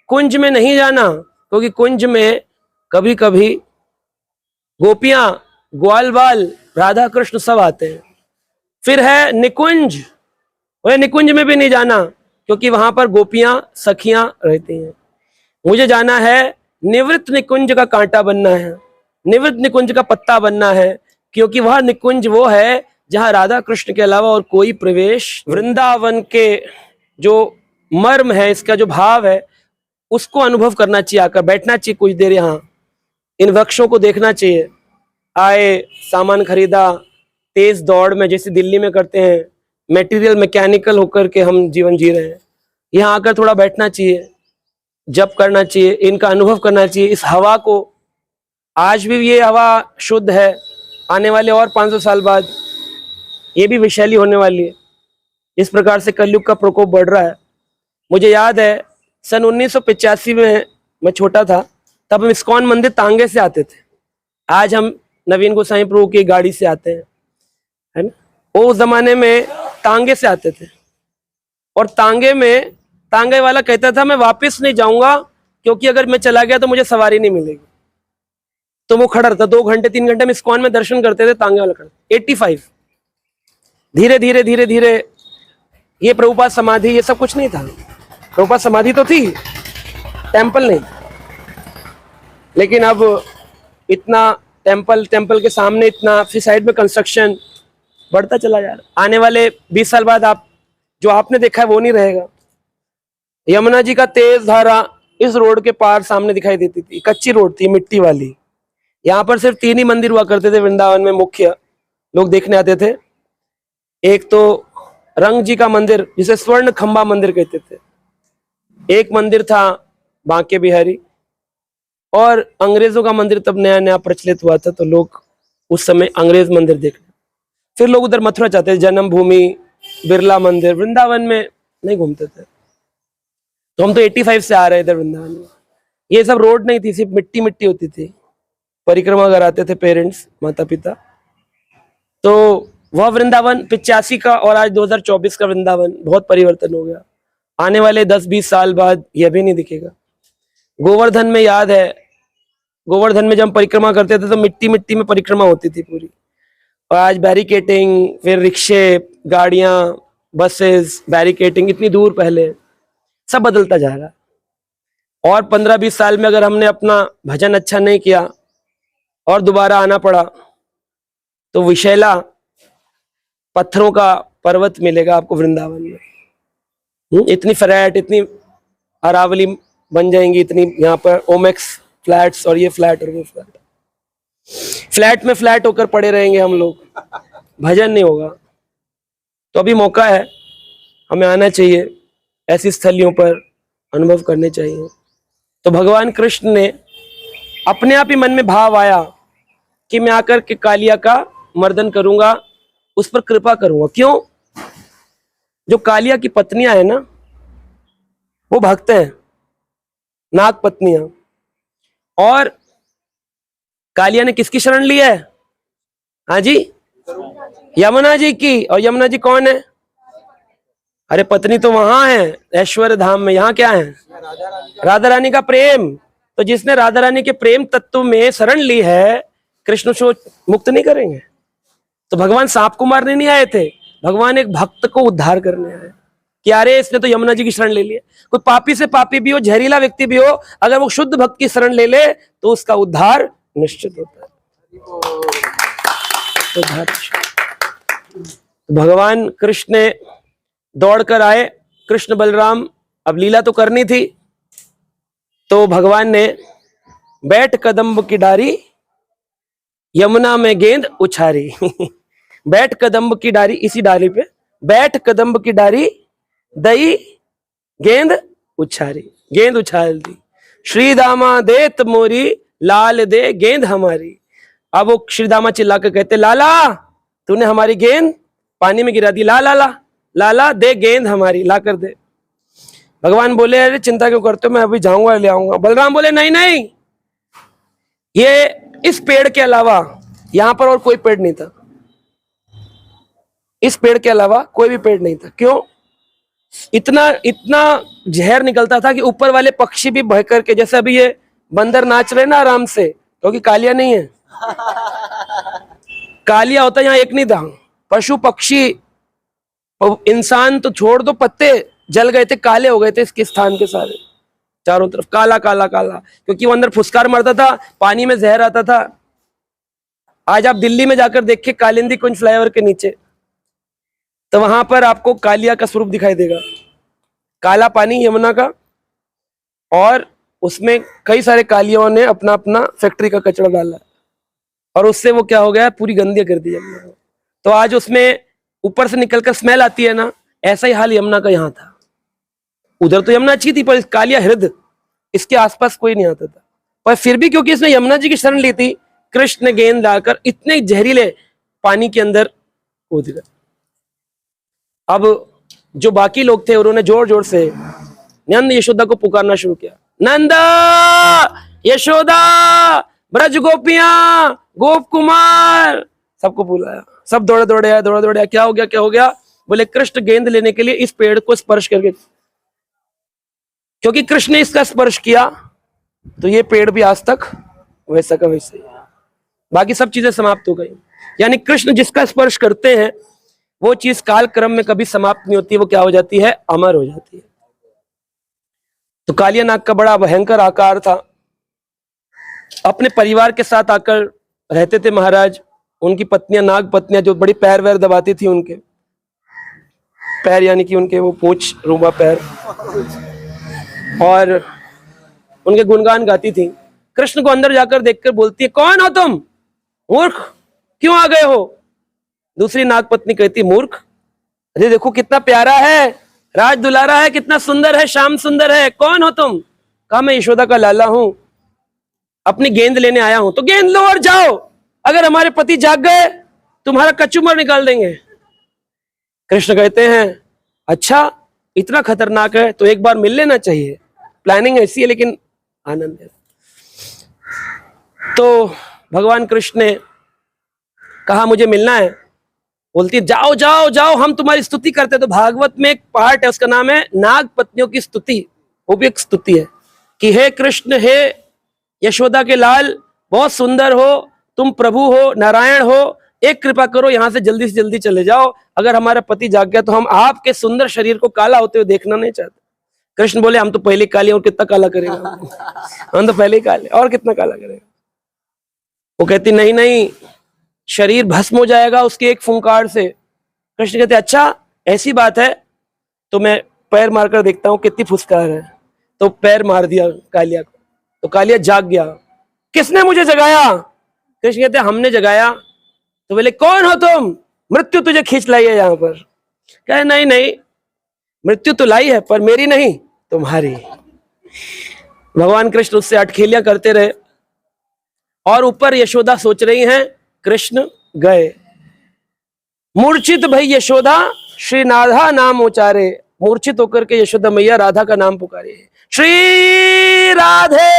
कुंज में नहीं जाना, क्योंकि कुंज में कभी कभी गोपियां, ग्वाल बाल, राधा कृष्ण सब आते हैं। फिर है निकुंज, वह निकुंज में भी नहीं जाना, क्योंकि वहां पर गोपियां सखियां रहती हैं। मुझे जाना है निवृत्त निकुंज का कांटा बनना है, निवृत्त निकुंज का पत्ता बनना है, क्योंकि वह निकुंज वो है जहां राधा कृष्ण के अलावा और कोई प्रवेश। वृंदावन के जो मर्म है, इसका जो भाव है, उसको अनुभव करना चाहिए। आकर बैठना चाहिए कुछ देर, यहाँ इन वृक्षों को देखना चाहिए। आए, सामान खरीदा, तेज दौड़ में जैसे दिल्ली में करते हैं, मटेरियल मैकेनिकल होकर के हम जीवन जी रहे हैं। यहाँ आकर थोड़ा बैठना चाहिए, जप करना चाहिए, इनका अनुभव करना चाहिए। इस हवा को, आज भी ये हवा शुद्ध है, आने वाले और 500 साल बाद ये भी विषैली होने वाली है। इस प्रकार से कलयुग का प्रकोप बढ़ रहा है। मुझे याद है सन 1985 में मैं छोटा था, तब हम इस्कॉन मंदिर तांगे से आते थे। आज हम नवीन गोसाई प्रभु की गाड़ी से आते हैं, है ना। उस जमाने में तांगे से आते थे, और तांगे में तांगे वाला कहता था मैं वापस नहीं जाऊंगा, क्योंकि अगर मैं चला गया तो मुझे सवारी नहीं मिलेगी। तो वो खड़ा रहता, 2 घंटे 3 घंटे में इस्कॉन में दर्शन करते थे, तांगे वाला खड़ा। 85 धीरे धीरे धीरे धीरे ये प्रभुपाद समाधि, ये सब कुछ नहीं था। प्रभुपाद समाधि तो थी, टेम्पल नहीं। लेकिन अब इतना टेम्पल के सामने इतना, फिर साइड में कंस्ट्रक्शन बढ़ता चला जा रहा। आने वाले 20 साल बाद आप जो आपने देखा है वो नहीं रहेगा। यमुना जी का तेज धारा इस रोड के पार सामने दिखाई देती थी, कच्ची रोड थी, मिट्टी वाली। यहाँ पर सिर्फ 3 ही मंदिर हुआ करते थे वृंदावन में, मुख्य लोग देखने आते थे। एक तो रंग जी का मंदिर, जिसे स्वर्ण खंबा मंदिर कहते थे। एक मंदिर था बांके बिहारी, और अंग्रेजों का मंदिर तब नया नया प्रचलित हुआ था, तो लोग उस समय अंग्रेज मंदिर देखने, फिर लोग उधर मथुरा जाते थे, जन्मभूमि, बिरला मंदिर। वृंदावन में नहीं घूमते थे। तो हम तो 85 से आ रहे थे वृंदावन में। ये सब रोड नहीं थी, सिर्फ मिट्टी मिट्टी होती थी। परिक्रमा कराते थे पेरेंट्स, माता पिता। तो वह वृंदावन 85 का और आज 2024 का वृंदावन बहुत परिवर्तन हो गया। आने वाले 10-20 साल बाद यह भी नहीं दिखेगा। गोवर्धन में याद है, गोवर्धन में जब हम परिक्रमा करते थे तो मिट्टी मिट्टी में परिक्रमा होती थी पूरी। और आज बैरिकेटिंग, फिर रिक्शे, गाड़ियां, बसेस, बैरिकेटिंग, इतनी दूर पहले, सब बदलता जा रहा है। और 15-20 साल में अगर हमने अपना भजन अच्छा नहीं किया और दोबारा आना पड़ा, तो विशैला पत्थरों का पर्वत मिलेगा आपको वृंदावन में। इतनी फ्लैट, इतनी अरावली बन जाएंगी, इतनी यहाँ पर ओमेक्स फ्लैट्स, और ये फ्लैट और वो फ्लैट, फ्लैट में फ्लैट होकर पड़े रहेंगे हम लोग, भजन नहीं होगा। तो अभी मौका है, हमें आना चाहिए, ऐसी स्थलियों पर अनुभव करने चाहिए। तो भगवान कृष्ण ने अपने आप ही मन में भाव आया कि मैं आकर के कालिया का मर्दन करूंगा, उस पर कृपा करूंगा। क्यों? जो कालिया की पत्नियां है ना, वो भक्त हैं, नाग पत्नियां। और कालिया ने किसकी शरण ली है? हाँ जी, यमुना जी की। और यमुना जी कौन है? अरे पत्नी तो वहां है ऐश्वर्य धाम में, यहाँ क्या है? राधा रानी का प्रेम। तो जिसने राधा रानी के प्रेम तत्व में शरण ली है, कृष्ण उसको मुक्त नहीं करेंगे। तो भगवान सांप को मारने नहीं आए थे, भगवान एक भक्त को उद्धार करने आए कि अरे इसने तो यमुना जी की शरण ले ली है। कोई पापी से पापी भी हो, जहरीला व्यक्ति भी हो, अगर वो शुद्ध भक्त की शरण ले ले तो उसका उद्धार निश्चित होता है। तो भगवान कृष्ण ने दौड़कर आए, कृष्ण बलराम, अब लीला तो करनी थी। तो भगवान ने बैठ कदम्ब की डारी, यमुना में गेंद उछारी। बैठ कदम्ब की डारी, इसी डाली पे बैठ कदम्ब की डारी, दई गेंद उछारी, गेंद उछाल दी। श्री दामा देत मोरी, लाल दे गेंद हमारी। अब वो श्री दामा चिल्ला के कहते, लाला तूने हमारी गेंद पानी में गिरा दी, ला ला ला। लाला दे गेंद हमारी, ला कर दे। भगवान बोले अरे चिंता क्यों करते हो, मैं अभी जाऊंगा ले आऊंगा। बलराम बोले नहीं नहीं, ये इस पेड़ के अलावा यहां पर और कोई पेड़ नहीं था, इस पेड़ के अलावा कोई भी पेड़ नहीं था। क्यों? इतना इतना जहर निकलता था कि ऊपर वाले पक्षी भी भय करके, जैसे अभी ये बंदर नाच रहे ना आराम से, क्योंकि कालिया नहीं है, कालिया होता यहाँ एक नहीं था, पशु पक्षी इंसान तो छोड़ दो, पत्ते जल गए थे, काले हो गए थे इसके स्थान के सारे, चारों तरफ काला काला काला, क्योंकि वो अंदर फुसकार मारता था, पानी में जहर आता था। आज आप दिल्ली में जाकर देखिए कालिंदी कुंज फ्लाईओवर के नीचे, तो वहां पर आपको कालिया का स्वरूप दिखाई देगा, काला पानी यमुना का, और उसमें कई सारे कालियों ने अपना अपना फैक्ट्री का कचरा डाला और उससे वो क्या हो गया, पूरी गंदी कर दी यमुना को। तो आज उसमें ऊपर से निकलकर स्मेल आती है ना, ऐसा ही हाल यमुना का यहाँ था। उधर तो यमुना अच्छी थी, पर इस कालिया हृदय इसके आसपास कोई नहीं आता था, पर फिर भी क्योंकि इसने यमुना जी की शरण ली थी, कृष्ण ने गेंद लाकर इतने जहरीले पानी के अंदर कूद गए। अब जो बाकी लोग थे उन्होंने जोर जोर से नंद यशोदा को पुकारना शुरू किया, नंदा यशोदा ब्रज गोपियां गोप कुमार, सबको बुलाया, सब दौड़े दौड़े आया, दौड़े दौड़े आया। क्या हो गया, क्या हो गया? बोले कृष्ण गेंद लेने के लिए इस पेड़ को स्पर्श करके, क्योंकि कृष्ण ने इसका स्पर्श किया तो ये पेड़ भी आज तक वैसा का वैसे ही, बाकी सब चीजें समाप्त हो गई। यानी कृष्ण जिसका स्पर्श करते हैं वो चीज काल क्रम में कभी समाप्त नहीं होती, वो क्या हो जाती है, अमर हो जाती है। तो कालिया नाग का बड़ा भयंकर आकार था, अपने परिवार के साथ आकर रहते थे महाराज। उनकी पत्नियां, नाग पत्नियां, जो बड़ी पैर वैर दबाती थी, उनके पैर यानी कि उनके वो पूंछ रूबा पैर, और उनके गुणगान गाती थी। कृष्ण को अंदर जाकर देखकर बोलती है, कौन हो तुम मूर्ख, क्यों आ गए हो? दूसरी नाग पत्नी कहती, मूर्ख, अरे देखो कितना प्यारा है, राज दुलारा है, कितना सुंदर है, श्याम सुंदर है, कौन हो तुम? कहा मैं यशोदा का लाला हूं, अपनी गेंद लेने आया हूं। तो गेंद लो और जाओ, अगर हमारे पति जाग गए तुम्हारा कचूमर निकाल देंगे। कृष्ण कहते हैं, अच्छा इतना खतरनाक है तो एक बार मिल लेना चाहिए, प्लानिंग ऐसी है लेकिन आनंद है। तो भगवान कृष्ण ने कहा मुझे मिलना है। बोलती है, जाओ जाओ जाओ, हम तुम्हारी स्तुति करते हैं। तो भागवत में एक पार्ट है, उसका नाम है नाग पत्नियों की स्तुति, वो भी एक स्तुति है कि हे कृष्ण, हे यशोदा के लाल, बहुत सुंदर हो तुम, प्रभु हो, नारायण हो, एक कृपा करो यहां से जल्दी से चले जाओ, अगर हमारा पति जाग गया तो हम आपके सुंदर शरीर को काला होते हुए देखना नहीं चाहते। कृष्ण बोले, हम तो पहले काले, और कितना काला करेगा हम तो पहले ही काले, और कितना काला करेगा? वो कहती नहीं नहीं, शरीर भस्म हो जाएगा उसके एक फुंकार से। कृष्ण कहते, अच्छा ऐसी बात है तो मैं पैर मारकर देखता हूं कितनी फुसकार है। तो पैर मार दिया कालिया को, तो कालिया जाग गया। किसने मुझे जगाया? कृष्ण कहते, हमने जगाया। तो बोले, कौन हो तुम? मृत्यु तुझे खींच लाई है यहां पर। कहे नहीं नहीं, मृत्यु तो लाई है पर मेरी नहीं, तुम्हारी। भगवान कृष्ण उससे अटखेलियां करते रहे, और ऊपर यशोदा सोच रही हैं कृष्ण गए। मूर्छित भई यशोदा श्री राधा नाम उचारे, मूर्छित होकर के यशोदा मैया राधा का नाम पुकारे, श्री राधे।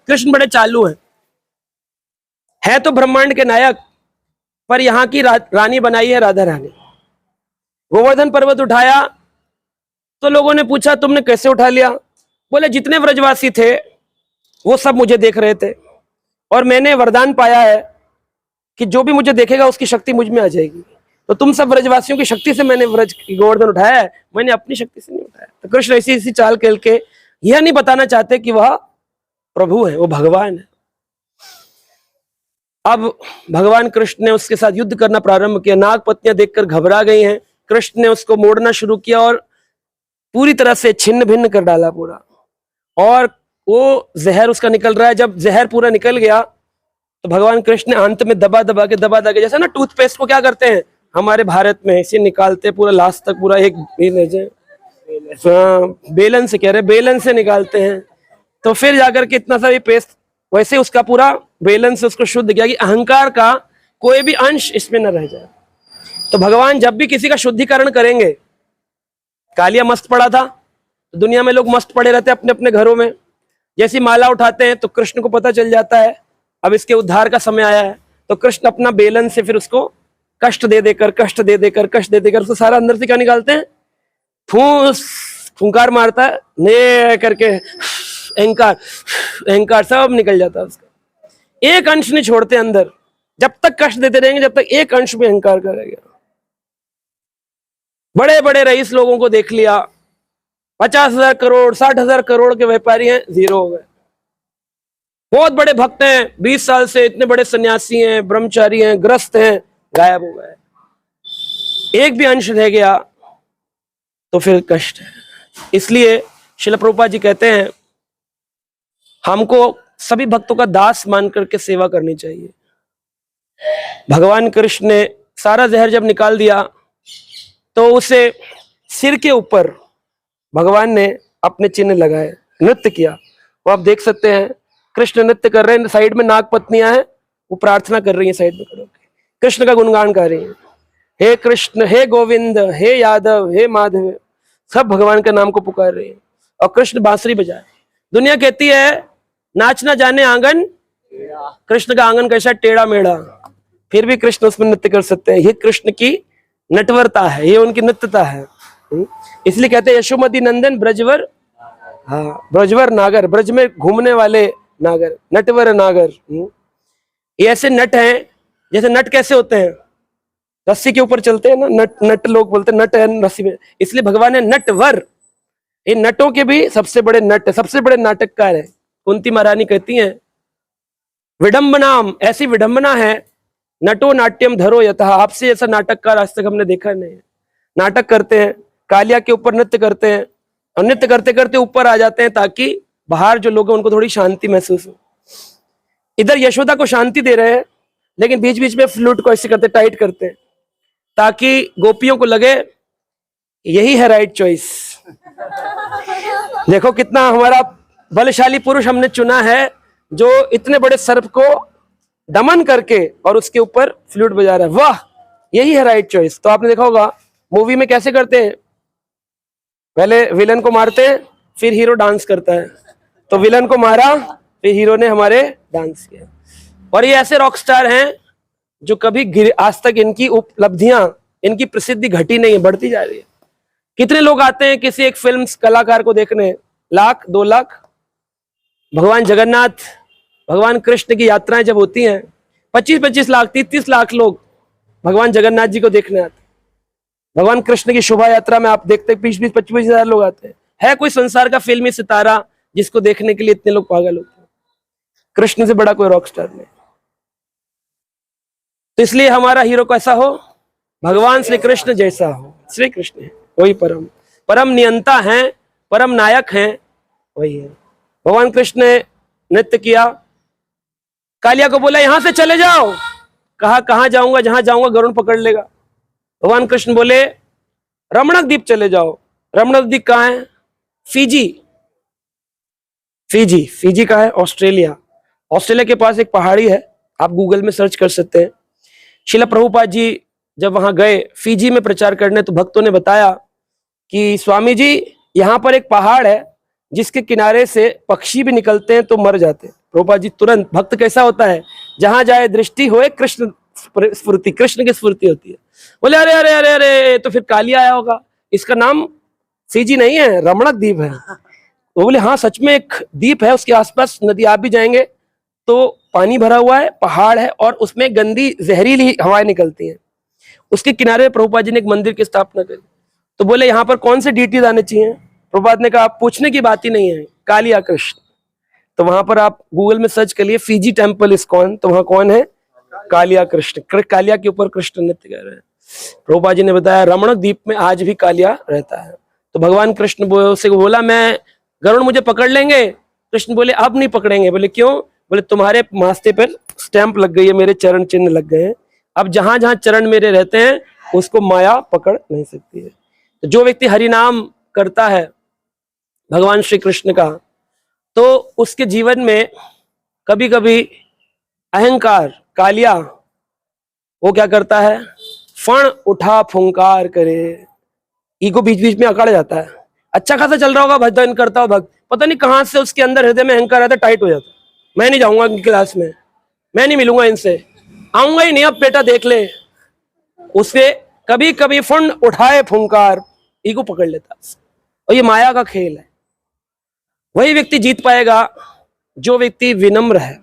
कृष्ण बड़े चालू हैं, है तो ब्रह्मांड के नायक, पर यहाँ की रानी बनाई है राधा रानी। गोवर्धन पर्वत उठाया तो लोगों ने पूछा तुमने कैसे उठा लिया? बोले जितने व्रजवासी थे वो सब मुझे देख रहे थे, और मैंने वरदान पाया है कि जो भी मुझे देखेगा उसकी शक्ति मुझ में आ जाएगी। तो तुम सब व्रजवासियों की शक्ति से मैंने गोवर्धन उठाया है, मैंने अपनी शक्ति से नहीं उठाया। तो कृष्ण ऐसी ऐसी चाल खेल के यह नहीं बताना चाहते कि वह प्रभु है, वो भगवान है। अब भगवान कृष्ण ने उसके साथ युद्ध करना प्रारंभ किया। नाग पत्नियां देखकर घबरा गई हैं। कृष्ण ने उसको मोड़ना शुरू किया और पूरी तरह से छिन्न भिन्न कर डाला पूरा, और वो जहर उसका निकल रहा है। जब जहर पूरा निकल गया तो भगवान कृष्ण ने अंत में दबा दबा के, जैसे ना टूथपेस्ट को क्या करते हैं हमारे भारत में, इसे निकालते पूरा लास्ट तक, पूरा एक बेलन से, कह रहे बेलन से निकालते हैं, तो फिर जाकर के इतना सा भी पेस्ट, वैसे उसका पूरा बेलन से उसको शुद्ध किया कि अहंकार का कोई भी अंश इसमें न रह जाए। तो भगवान जब भी किसी का शुद्धिकरण करेंगे, कालिया मस्त पड़ा था, तो दुनिया में लोग मस्त पड़े रहते अपने अपने घरों में, जैसी माला उठाते हैं तो कृष्ण को पता चल जाता है अब इसके उद्धार का समय आया है, तो कृष्ण अपना बेलन से फिर उसको कष्ट दे देकर उसको सारा अंदर से क्या निकालते हैं, फूंकार मारता है, ने करके अहंकार अहंकार सब निकल जाता है उसका, एक अंश नहीं छोड़ते अंदर। जब तक कष्ट देते रहेंगे जब तक एक अंश में अहंकार करेगा। बड़े बड़े रईस लोगों को देख लिया, 50,000 करोड़ 60,000 करोड़ के व्यापारी हैं, जीरो हो गए। बहुत बड़े भक्त हैं, 20 साल से इतने बड़े सन्यासी हैं, ब्रह्मचारी हैं, ग्रस्त हैं, गायब हो गए। एक भी अंश रह गया तो फिर कष्ट है। इसलिए श्रील प्रभुपाद जी कहते हैं हमको सभी भक्तों का दास मान करके सेवा करनी चाहिए। भगवान कृष्ण ने सारा जहर जब निकाल दिया तो उसे सिर के ऊपर भगवान ने अपने चिन्ह लगाए, नृत्य किया। वो आप देख सकते हैं कृष्ण नृत्य कर रहे हैं, साइड में नाग पत्नियां हैं, वो प्रार्थना कर रही हैं साइड में खड़े होकर, कृष्ण का गुणगान कर रही हैं, हे कृष्ण, हे गोविंद, हे यादव, हे माधव, सब भगवान के नाम को पुकार रहे हैं। और कृष्ण बांसुरी बजाए। दुनिया कहती है नाच ना जाने आंगन, कृष्ण का आंगन कैसा टेढ़ा मेढ़ा, फिर भी कृष्ण उसमें नृत्य कर सकते हैं। ये कृष्ण की नटवरता है, ये उनकी नृत्यता है। इसलिए कहते हैं यशोमती नंदन ब्रजवर, हाँ ब्रजवर नागर, ब्रज में घूमने वाले नागर, नटवर नागर। ये ऐसे नट हैं, जैसे नट कैसे होते हैं, रस्सी के ऊपर चलते हैं ना, नट नट लोग बोलते हैं, नट है रस्सी में, इसलिए भगवान है नटवर। इन नटों के भी सबसे बड़े नट, सबसे बड़े नाटककार है। कुंती महारानी कहती हैं विडंबनाम, ऐसी विडंबना है, नटो नाट्यम धरो यथा, आपसे ऐसा नाटककार आज तक हमने देखा नहीं है। नाटक करते हैं, कालिया के ऊपर नृत्य करते हैं, और नृत्य करते करते ऊपर आ जाते हैं ताकि बाहर जो लोग हैं उनको थोड़ी शांति महसूस हो। इधर यशोदा को शांति दे रहे हैं, लेकिन बीच बीच में फ्लूट को ऐसे करते, टाइट करते हैं, ताकि गोपियों को लगे यही है राइट चॉइस। देखो कितना हमारा बलशाली पुरुष हमने चुना है, जो इतने बड़े सर्प को दमन करके और उसके ऊपर फ्लूट बजा रहा है, वाह यही है राइट चॉइस। तो आपने देखा होगा मूवी में कैसे करते हैं, पहले विलन को मारते हैं फिर हीरो डांस करता है, तो विलन को मारा फिर हीरो ने हमारे डांस किया। और ये ऐसे रॉक स्टार हैं जो कभी आज तक इनकी उपलब्धियां, इनकी प्रसिद्धि घटी नहीं है, बढ़ती जा रही है। कितने लोग आते हैं किसी एक फिल्म कलाकार को देखने, 1 लाख 2 लाख। भगवान जगन्नाथ, भगवान कृष्ण की यात्राएं जब होती हैं 25-25 लाख 30-30 लाख लोग भगवान जगन्नाथ जी को देखने आते हैं। भगवान कृष्ण की शोभा यात्रा में आप देखते हैं 20-25 हजार लोग आते हैं। है कोई संसार का फिल्मी सितारा जिसको देखने के लिए इतने लोग पागल होते हैं? कृष्ण से बड़ा कोई रॉक स्टार नहीं। तो इसलिए हमारा हीरो कैसा हो, भगवान श्री कृष्ण जैसा हो। श्री कृष्ण है वही परम परम नियंता है, परम नायक है, वही है। भगवान कृष्ण ने नृत्य किया, कालिया को बोला यहां से चले जाओ, कहा कहां जाऊंगा, जहां जाऊंगा गरुड़ पकड़ लेगा। भगवान कृष्ण बोले रमणक द्वीप चले जाओ। रमणक द्वीप कहाँ है? फिजी। फिजी, फिजी कहाँ है? ऑस्ट्रेलिया। ऑस्ट्रेलिया के पास एक पहाड़ी है, आप गूगल में सर्च कर सकते हैं। श्रील प्रभुपाद जी जब वहां गए फिजी में प्रचार करने, तो भक्तों ने बताया कि स्वामी जी यहाँ पर एक पहाड़ है जिसके किनारे से पक्षी भी निकलते हैं तो मर जाते हैं। प्रभुपाद जी तुरंत, भक्त कैसा होता है, जहां जाए दृष्टि होए कृष्ण स्फूर्ति, कृष्ण की स्फूर्ति होती है। बोले अरे अरे अरे अरे, तो फिर कालिया आया होगा, इसका नाम फिजी नहीं है, रमणक द्वीप है। वो बोले हाँ सच में एक द्वीप है, उसके आसपास नदी, आप भी जाएंगे तो पानी भरा हुआ है, पहाड़ है, और उसमें गंदी जहरीली हवाएं निकलती हैं। उसके किनारे प्रभुपाद जी ने एक मंदिर की स्थापना करी। तो बोले यहाँ पर कौन से डीटीज आने चाहिए? प्रभुपाद ने कहा पूछने की बात ही नहीं है, कालिया कृष्ण। तो वहां पर आप गूगल में सर्च करिए फिजी टेम्पल इस्कॉन, तो वहां कौन है? कालिया कृष्ण। कालिया के ऊपर कृष्ण नृत्य कर रहे हैं। प्रभुपाद जी ने बताया रमणक द्वीप में आज भी कालिया रहता है। तो भगवान कृष्ण से बोला मैं गरुड़ मुझे पकड़ लेंगे? कृष्ण बोले अब नहीं पकड़ेंगे। बोले क्यों? बोले तुम्हारे माथे पर स्टैंप लग गई है, मेरे चरण चिन्ह लग गए हैं, अब जहां जहां चरण मेरे रहते हैं उसको माया पकड़ नहीं सकती है। तो जो व्यक्ति हरिनाम करता है भगवान श्री कृष्ण का, तो उसके जीवन में कभी कभी अहंकार, कालिया वो क्या करता है, फण उठा फुंकार करे, ईगो बीच बीच में अकड़ जाता है। अच्छा खासा चल रहा होगा, भजन करता हो भक्त, पता नहीं कहां से उसके अंदर हृदय में अहंकार आता है, टाइट हो जाता है। मैं नहीं जाऊंगा इनकी क्लास में, मैं नहीं मिलूंगा इनसे, आऊंगा ही नहीं, अब बेटा देख ले। उससे कभी कभी फण उठाए फुंकार, ईगो पकड़ लेता है। और ये माया का खेल है। वही व्यक्ति जीत पाएगा जो व्यक्ति विनम्र है,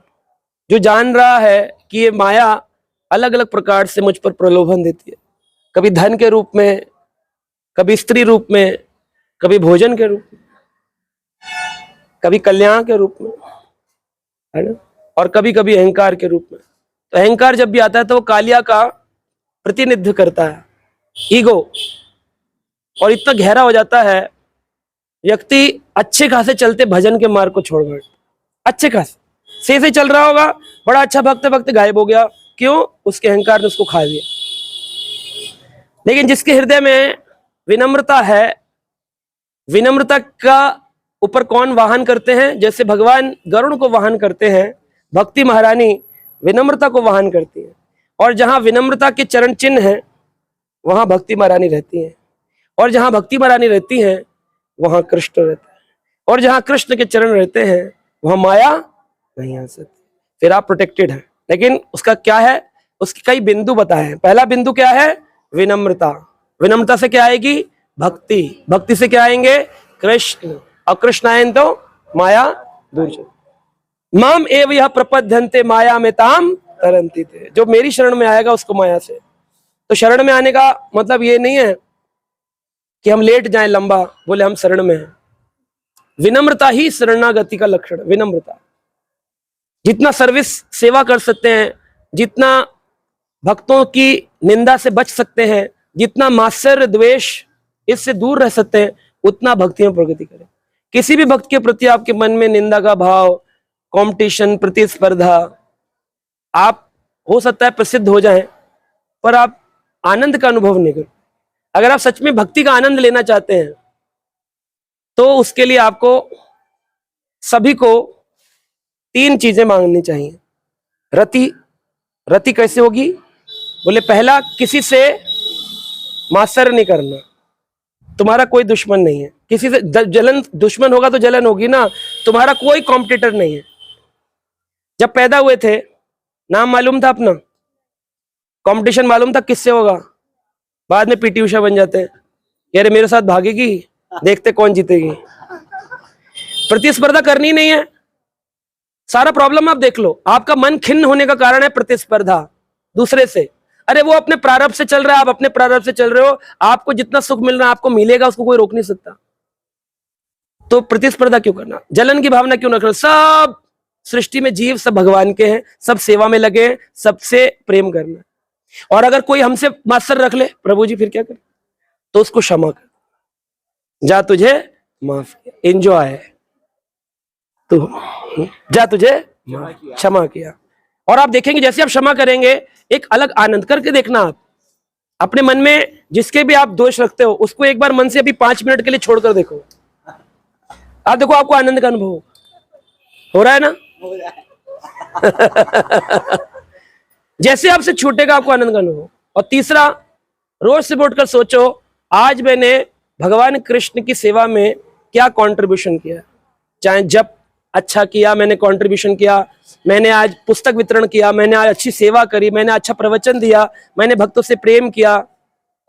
जो जान रहा है कि ये माया अलग अलग प्रकार से मुझ पर प्रलोभन देती है, कभी धन के रूप में, कभी स्त्री रूप में, कभी भोजन के रूप में, कभी कल्याण के रूप में, है ना, और कभी कभी अहंकार के रूप में। तो अहंकार जब भी आता है तो वो कालिया का प्रतिनिधित्व करता है, ईगो, और इतना गहरा हो जाता है व्यक्ति अच्छे खासे चलते भजन के मार्ग को छोड़ बैठ, अच्छे खासे से चल रहा होगा, बड़ा अच्छा भक्त भक्त गायब हो गया। क्यों? उसके अहंकार ने उसको खा लिया। लेकिन जिसके हृदय में विनम्रता है, विनम्रता का ऊपर कौन वाहन करते हैं? जैसे भगवान गरुड़ को वाहन करते हैं, भक्ति महारानी विनम्रता को वाहन करती है। और जहां विनम्रता के चरण चिन्ह है वहां भक्ति महारानी रहती है, और जहां भक्ति महारानी रहती है वहां कृष्ण रहता है, और जहां कृष्ण के चरण रहते हैं वहां माया नहीं आ सकती। फिर आप प्रोटेक्टेड हैं। लेकिन उसका क्या है? उसके कई बिंदु बताए हैं। पहला बिंदु क्या है? विनम्रता। विनम्रता से क्या आएगी? भक्ति। भक्ति से क्या आएंगे? कृष्ण। और कृष्ण आए तो माया दूर चले। माम एव यह प्रपद्यन्ते माया में ताम तरन्ति थे। जो मेरी शरण में आएगा उसको माया से। तो शरण में आने का मतलब ये नहीं है कि हम लेट जाएं लंबा, बोले हम शरण में हैं। विनम्रता ही शरणागति का लक्षण। विनम्रता, जितना सर्विस सेवा कर सकते हैं, जितना भक्तों की निंदा से बच सकते हैं, जितना मात्सर्य द्वेष इससे दूर रह सकते हैं, उतना भक्ति में प्रगति करें। किसी भी भक्त के प्रति आपके मन में निंदा का भाव, कंपटीशन, प्रतिस्पर्धा, आप हो सकता है प्रसिद्ध हो जाएं पर आप आनंद का अनुभव नहीं करें। अगर आप सच में भक्ति का आनंद लेना चाहते हैं तो उसके लिए आपको सभी को 3 चीजें मांगनी चाहिए। रति। रति कैसे होगी? बोले पहला, किसी से मात्सर्य नहीं करना। तुम्हारा कोई दुश्मन नहीं है। किसी से जलन, दुश्मन होगा तो जलन होगी ना। तुम्हारा कोई कॉम्पिटिटर नहीं है। जब पैदा हुए थे नाम मालूम था अपना, कंपटीशन मालूम था किससे होगा। बाद में पीटी उषा बन जाते हैं, यार मेरे साथ भागेगी, देखते कौन जीतेगी। प्रतिस्पर्धा करनी नहीं है। सारा प्रॉब्लम आप देख लो, आपका मन खिन्न होने का कारण है प्रतिस्पर्धा दूसरे से। अरे वो अपने प्रारब्ध से चल रहा है, आप अपने प्रारब्ध से चल रहे हो। आपको जितना सुख मिल रहा है आपको मिलेगा, उसको कोई रोक नहीं सकता। तो प्रतिस्पर्धा क्यों करना? जलन की भावना क्यों रखना? सब सृष्टि में जीव सब भगवान के हैं, सब सेवा में लगे हैं, सबसे प्रेम करना। और अगर कोई हमसे मात्सर्य रख ले, प्रभु जी फिर क्या करें? तो उसको क्षमा कर, जा तुझे माफ किया, एंजॉय, तो जा तुझे क्षमा किया। और आप देखेंगे जैसे आप क्षमा करेंगे एक अलग आनंद। करके देखना, आप अपने मन में जिसके भी आप दोष रखते हो उसको एक बार मन से अभी 5 मिनट के लिए छोड़कर देखो। आप देखो आपको आनंद का अनुभव हो रहा है ना? जैसे आपसे छूटेगा आपको आनंद का अनुभव। और तीसरा, रोज से उठकर सोचो आज मैंने भगवान कृष्ण की सेवा में क्या कंट्रीब्यूशन किया। चाहे जब अच्छा किया, मैंने कंट्रीब्यूशन किया, मैंने आज पुस्तक वितरण किया, मैंने आज अच्छी सेवा करी, मैंने अच्छा प्रवचन दिया, मैंने भक्तों से प्रेम किया।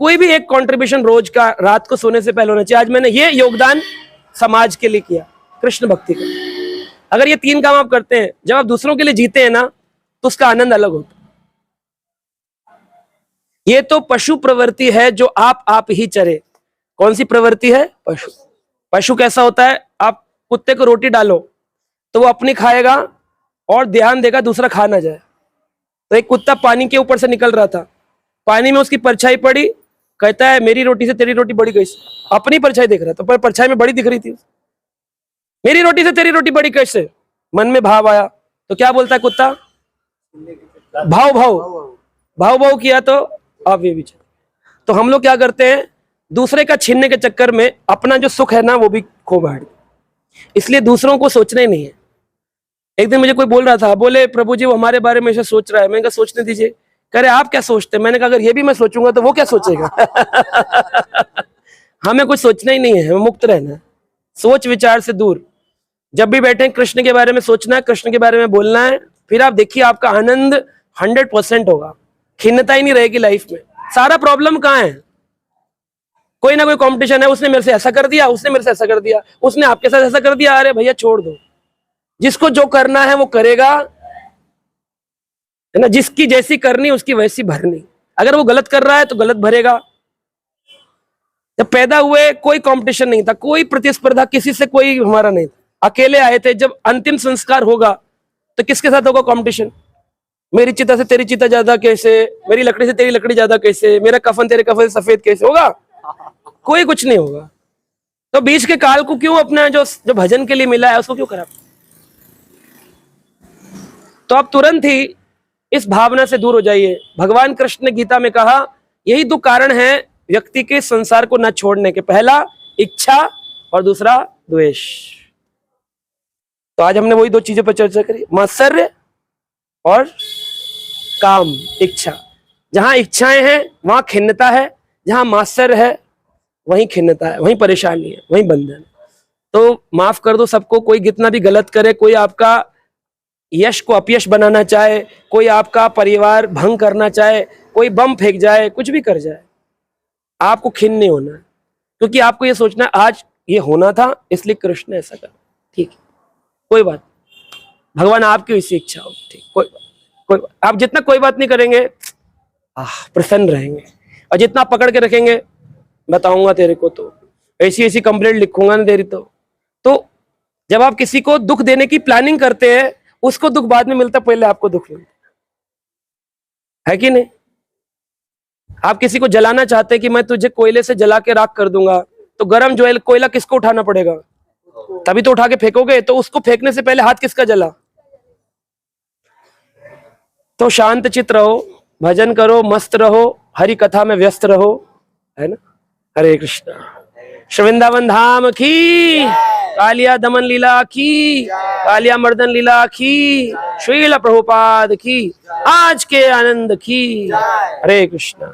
कोई भी एक कंट्रीब्यूशन रोज का, रात को सोने से पहले होना चाहिए। आज मैंने ये योगदान समाज के लिए किया, कृष्ण भक्ति का। अगर ये 3 काम आप करते हैं, जब आप दूसरों के लिए जीते हैं ना, तो उसका आनंद अलग होता है। ये तो पशु प्रवृत्ति है जो आप ही चरे। कौन सी प्रवृत्ति है? पशु। पशु कैसा होता है? आप कुत्ते को रोटी डालो तो वो अपनी खाएगा और ध्यान देगा दूसरा खा ना जाए। तो एक कुत्ता पानी के ऊपर से निकल रहा था, पानी में उसकी परछाई पड़ी, कहता है मेरी रोटी से तेरी रोटी बड़ी कैसे? अपनी परछाई देख रहा था पर परछाई में बड़ी दिख रही थी। मेरी रोटी से तेरी रोटी बड़ी कैसे? मन में भाव आया तो क्या बोलता है कुत्ता? भाव भाव भाव भाव किया तो आप ये विचार। तो हम लोग क्या करते हैं, दूसरे का छीनने के चक्कर में अपना जो सुख है ना वो भी खो बैठ। इसलिए दूसरों को सोचना ही नहीं है। एक दिन मुझे कोई बोल रहा था, बोले प्रभु जी वो हमारे बारे में ऐसा सोच रहा है। मैंने कहा सोचने दीजिए, कह रहे आप क्या सोचते हैं? मैंने कहा अगर ये भी मैं सोचूंगा तो वो क्या सोचेगा? हमें कुछ सोचना ही नहीं है, हमें मुक्त रहना है, सोच विचार से दूर। जब भी बैठे कृष्ण के बारे में सोचना है, कृष्ण के बारे में बोलना है, फिर आप देखिए आपका आनंद 100% होगा, खिन्नता ही नहीं रहेगी लाइफ में। सारा प्रॉब्लम कहाँ है? कोई ना कोई कंपटीशन है, उसने मेरे से ऐसा कर दिया, उसने मेरे से ऐसा कर दिया, उसने आपके साथ ऐसा कर दिया। अरे भैया छोड़ दो, जिसको जो करना है वो करेगा, है ना। जिसकी जैसी करनी उसकी वैसी भरनी। अगर वो गलत कर रहा है तो गलत भरेगा। जब पैदा हुए कोई कंपटीशन नहीं था, कोई प्रतिस्पर्धा किसी से कोई हमारा नहीं था, अकेले आए थे। जब अंतिम संस्कार होगा तो किसके साथ होगा कंपटीशन? मेरी चिता से तेरी चिता ज्यादा कैसे, मेरी लकड़ी से तेरी लकड़ी ज्यादा कैसे, मेरा कफन तेरे कफन से सफेद कैसे होगा? कोई कुछ नहीं होगा। तो बीच के काल को क्यों अपना जो भजन के लिए मिला है उसको क्यों खराब? तो आप तुरंत ही इस भावना से दूर हो जाइए। भगवान कृष्ण ने गीता में कहा यही दो कारण है व्यक्ति के संसार को न छोड़ने के। पहला इच्छा और दूसरा द्वेष। तो आज हमने वही दो चीजों पर चर्चा करी, मात्सर्य और काम, इच्छा। जहां इच्छाएं हैं वहां खिन्नता है, जहां मात्सर्य है वहीं खिन्नता है, वहीं परेशानी है, वहीं बंधन। तो माफ कर दो सबको, कोई कितना भी गलत करे, कोई आपका यश को अपयश बनाना चाहे, कोई आपका परिवार भंग करना चाहे, कोई बम फेंक जाए, कुछ भी कर जाए, आपको खिन्न नहीं होना है। क्योंकि आपको ये सोचना है आज ये होना था इसलिए कृष्ण ऐसा कर, ठीक है, कोई बात, भगवान आपकी इसी इच्छा होगी, ठीक, कोई बात। आप जितना कोई बात नहीं करेंगे प्रसन्न रहेंगे, और जितना पकड़ के रखेंगे, बताऊंगा तेरे को तो, ऐसी ऐसी कंप्लेंट लिखूंगा ना तेरी तो जब आप किसी को दुख देने की प्लानिंग करते हैं, उसको दुख बाद में मिलता, पहले आपको दुख मिलता है कि नहीं? आप किसी को जलाना चाहते हैं कि मैं तुझे कोयले से जला के राख कर दूंगा, तो गर्म जो कोयला किसको उठाना पड़ेगा? तभी तो उठा के फेंकोगे। तो उसको फेंकने से पहले हाथ किसका जला? तो शांत चित रहो, भजन करो, मस्त रहो, हरि कथा में व्यस्त रहो, है ना। हरे कृष्णा। श्री वृंदावन धाम की, कालिया दमन लीला की, कालिया मर्दन लीला की, श्रील प्रभुपाद की, आज के आनंद की। हरे कृष्णा।